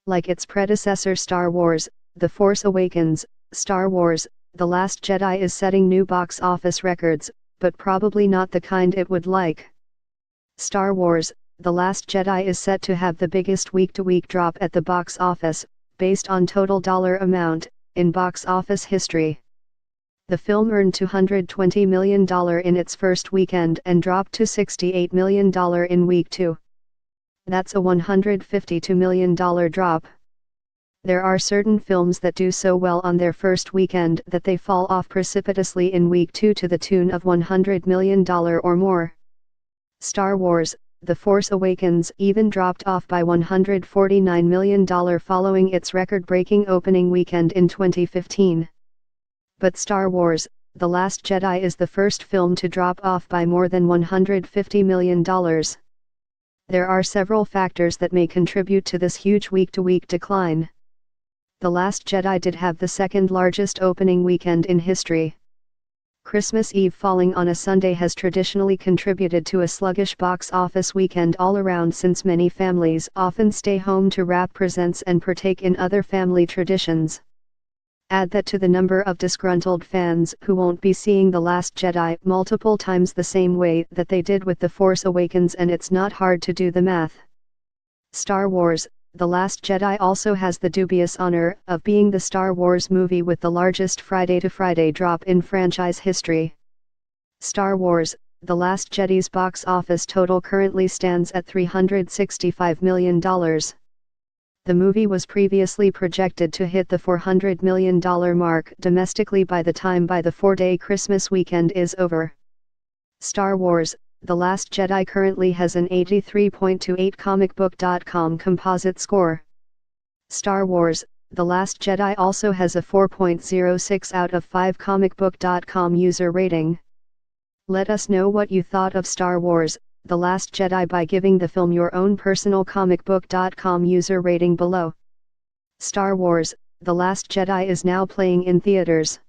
Like its predecessor Star Wars, The Force Awakens, Star Wars, The Last Jedi is setting new box office records, but probably not the kind it would like. Star Wars, The Last Jedi is set to have the biggest week-to-week drop at the box office, based on total dollar amount, in box office history. The film earned $220 million in its first weekend and dropped to $68 million in week 2. That's a $152 million drop. There are certain films that do so well on their first weekend that they fall off precipitously in week 2 to the tune of $100 million or more. Star Wars, The Force Awakens even dropped off by $149 million following its record-breaking opening weekend in 2015. But Star Wars, The Last Jedi is the first film to drop off by more than $150 million. There are several factors that may contribute to this huge week-to-week decline. The Last Jedi did have the second largest opening weekend in history. Christmas Eve falling on a Sunday has traditionally contributed to a sluggish box office weekend all around, since many families often stay home to wrap presents and partake in other family traditions. Add that to the number of disgruntled fans who won't be seeing The Last Jedi multiple times the same way that they did with The Force Awakens, and it's not hard to do the math. Star Wars, The Last Jedi also has the dubious honor of being the Star Wars movie with the largest Friday-to-Friday drop in franchise history. Star Wars, The Last Jedi's box office total currently stands at $365 million. The movie was previously projected to hit the $400 million mark domestically by the 4-day Christmas weekend is over. Star Wars, The Last Jedi currently has an 83.28 comicbook.com composite score. Star Wars, The Last Jedi also has a 4.06 out of 5 comicbook.com user rating. Let us know what you thought of Star Wars, The Last Jedi by giving the film your own personal comicbook.com user rating below. Star Wars, The Last Jedi is now playing in theaters.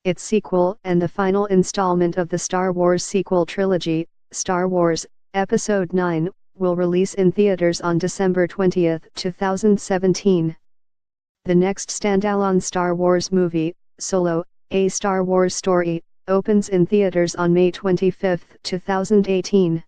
Its sequel, and the final installment of the Star Wars sequel trilogy, Star Wars, Episode 9, will release in theaters on December 20, 2017. The next standalone Star Wars movie, Solo, A Star Wars Story, opens in theaters on May 25, 2018.